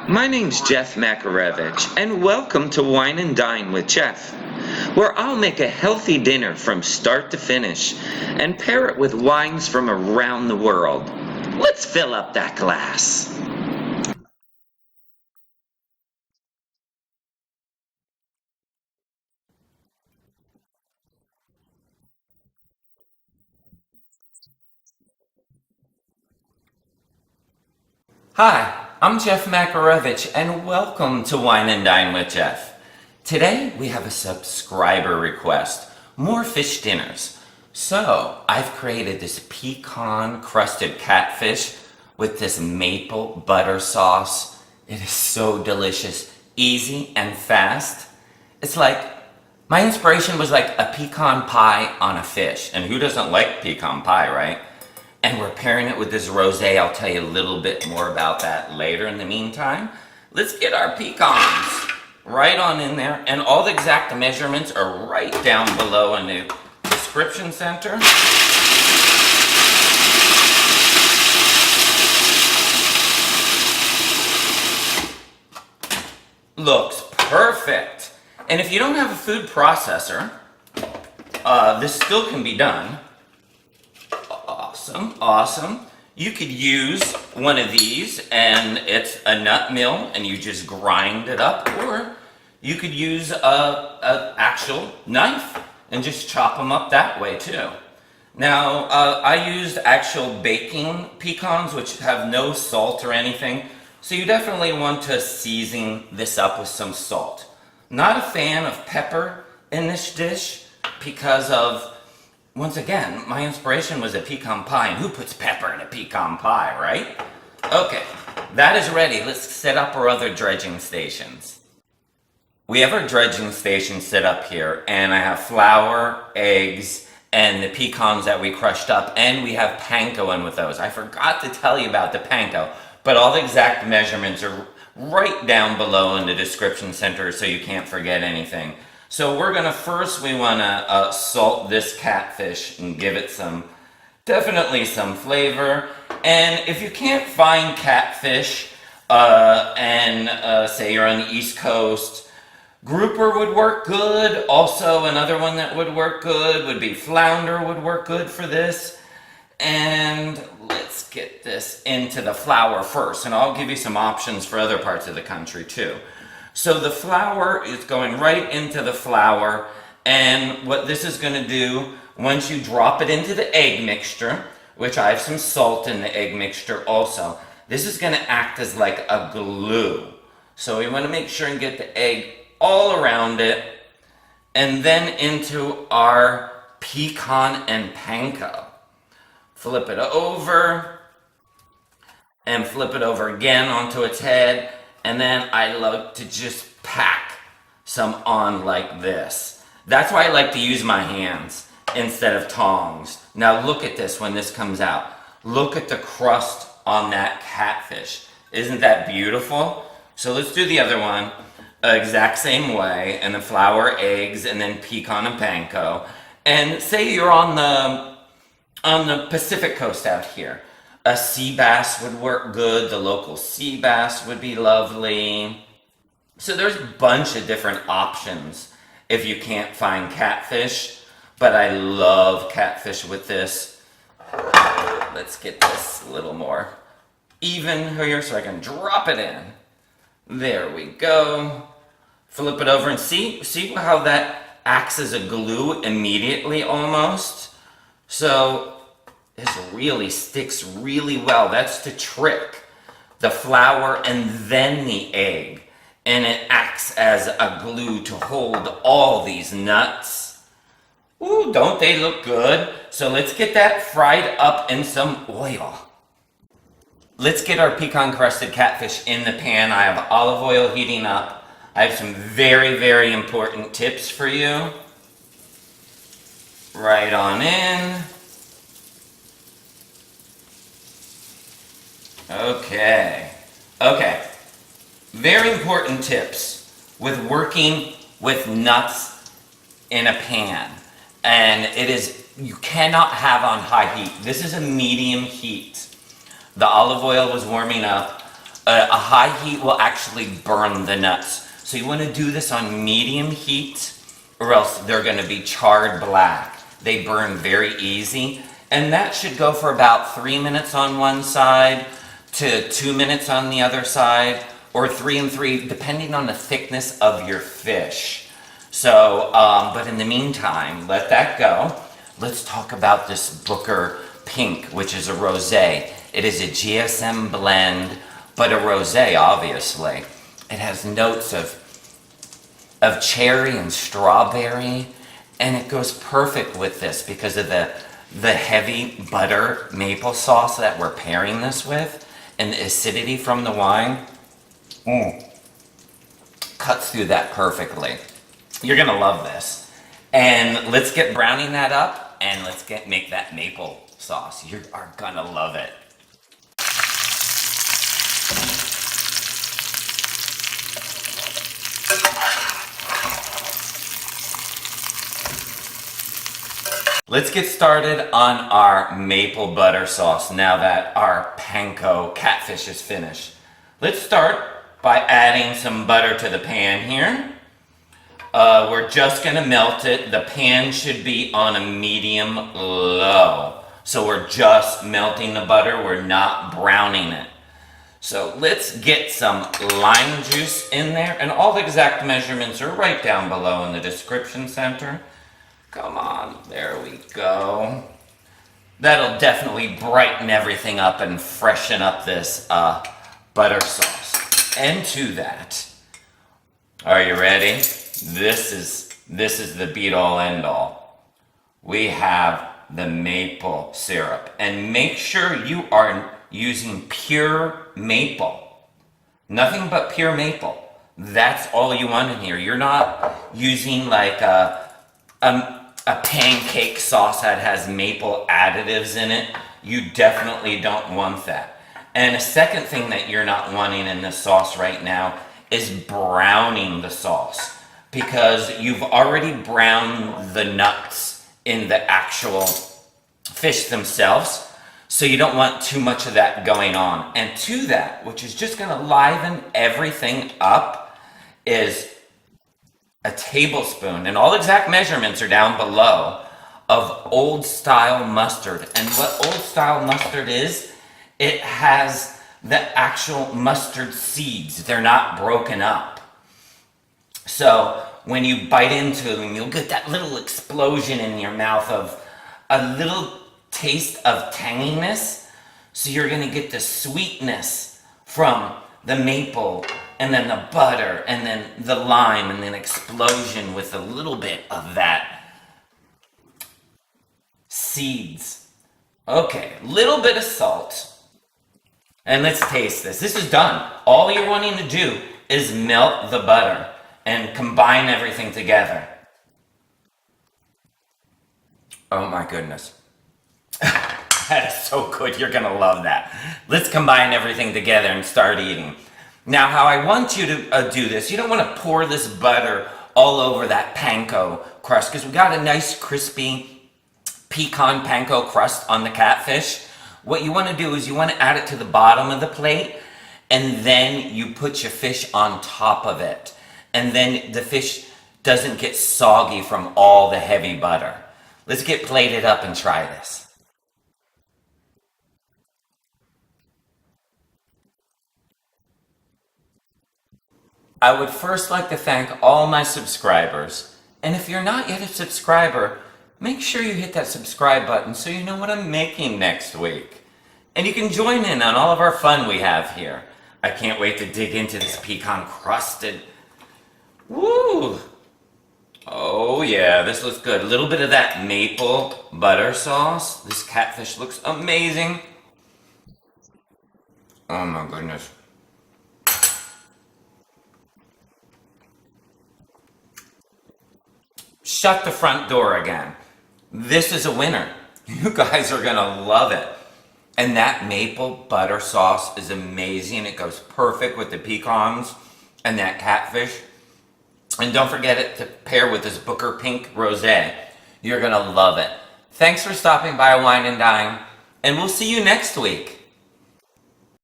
My name's Jeff Makarevich, and welcome to Wine and Dine with Jeff, where I'll make a healthy dinner from start to finish and pair it with wines from around the world. Let's fill up that glass. Hi, I'm Jeff Makarevich, and welcome to Wine and Dine with Jeff. Today we have a subscriber request, more fish dinners. So I've created this pecan crusted catfish with this maple butter sauce. It is so delicious, easy and fast. It's like, my inspiration was like a pecan pie on a fish. And who doesn't like pecan pie, right? And we're pairing it with this rosé. I'll tell you a little bit more about that later. In the meantime, let's get our pecans right on in there. And all the exact measurements are right down below in the description center. Looks perfect. And if you don't have a food processor, this still can be done. Awesome. You could use one of these, and it's a nut mill, and you just grind it up, or you could use a actual knife and just chop them up that way too. Now, I used actual baking pecans, which have no salt or anything, so you definitely want to season this up with some salt. Not a fan of pepper in this dish because of, once again, my inspiration was a pecan pie, and who puts pepper in a pecan pie, right? Okay, that is ready. Let's set up our other dredging stations. We have our dredging station set up here, and I have flour, eggs, and the pecans that we crushed up, and we have panko in with those. I forgot to tell you about the panko, but all the exact measurements are right down below in the description center so you can't forget anything. So we're gonna first, we wanna salt this catfish and give it definitely some flavor. And if you can't find catfish, say you're on the East Coast, grouper would work good. Also, another one that would work good would be flounder would work good for this. And let's get this into the flour first, and I'll give you some options for other parts of the country too. So the flour is going right into the flour, and what this is going to do, once you drop it into the egg mixture, which I have some salt in the egg mixture also, this is going to act as like a glue. So we want to make sure and get the egg all around it, and then into our pecan and panko. Flip it over, and flip it over again onto its head. And then I like to just pack some on like this. That's why I like to use my hands instead of tongs. Now look at this when this comes out. Look at the crust on that catfish. Isn't that beautiful? So let's do the other one. Exact same way. And the flour, eggs, and then pecan and panko. And say you're on the Pacific coast out here. A sea bass would work good. The local sea bass would be lovely. So there's a bunch of different options if you can't find catfish. But I love catfish with this. Let's get this a little more even here so I can drop it in. There we go. Flip it over and see how that acts as a glue immediately almost. So this really sticks really well. That's the trick. The flour and then the egg. And it acts as a glue to hold all these nuts. Ooh, don't they look good? So let's get that fried up in some oil. Let's get our pecan crusted catfish in the pan. I have olive oil heating up. I have some very, very important tips for you. Right on in. Okay. Very important tips with working with nuts in a pan. And it is, you cannot have on high heat. This is a medium heat. The olive oil was warming up. A high heat will actually burn the nuts. So you want to do this on medium heat or else they're going to be charred black. They burn very easy. And that should go for about 3 minutes on one side to 2 minutes on the other side, or 3 and 3, depending on the thickness of your fish. So, but in the meantime, let that go. Let's talk about this Booker Pink, which is a rosé. It is a GSM blend, but a rosé, obviously. It has notes of cherry and strawberry, and it goes perfect with this because of the heavy butter maple sauce that we're pairing this with, and the acidity from the wine cuts through that perfectly. You're gonna love this. And let's get browning that up, and let's make that maple sauce. You are gonna love it. Let's get started on our maple butter sauce now that our panko catfish is finished. Let's start by adding some butter to the pan here. We're just gonna melt it. The pan should be on a medium low. So we're just melting the butter, we're not browning it. So let's get some lime juice in there, and all the exact measurements are right down below in the description center. Come on, there we go. That'll definitely brighten everything up and freshen up this butter sauce. And to that, are you ready? This is the be-all end-all. We have the maple syrup, and make sure you are using pure maple. Nothing but pure maple. That's all you want in here. You're not using like a pancake sauce that has maple additives in it. You definitely don't want that. And a second thing that you're not wanting in this sauce right now is browning the sauce, because you've already browned the nuts in the actual fish themselves, so you don't want too much of that going on. And to that, which is just going to liven everything up, is a tablespoon, and all exact measurements are down below, of old style mustard. And what old style mustard is, it has the actual mustard seeds. They're not broken up. So when you bite into them, you'll get that little explosion in your mouth of a little taste of tanginess. So you're gonna get the sweetness from the maple, and then the butter, and then the lime, and then explosion with a little bit of that seeds. Okay, a little bit of salt. And let's taste this. This is done. All you're wanting to do is melt the butter and combine everything together. Oh my goodness. That is so good. You're gonna love that. Let's combine everything together and start eating. Now, how I want you to do this, you don't want to pour this butter all over that panko crust, because we got a nice crispy pecan panko crust on the catfish. What you want to do is you want to add it to the bottom of the plate, and then you put your fish on top of it. And then the fish doesn't get soggy from all the heavy butter. Let's get plated up and try this. I would first like to thank all my subscribers. And if you're not yet a subscriber, make sure you hit that subscribe button so you know what I'm making next week. And you can join in on all of our fun we have here. I can't wait to dig into this pecan crusted. Woo! Oh yeah, this looks good. A little bit of that maple butter sauce. This catfish looks amazing. Oh my goodness. Shut the front door again. This is a winner. You guys are gonna love it. And that maple butter sauce is amazing. It goes perfect with the pecans and that catfish. And don't forget it to pair with this Booker Pink Rosé. You're gonna love it. Thanks for stopping by Wine and Dine, and we'll see you next week.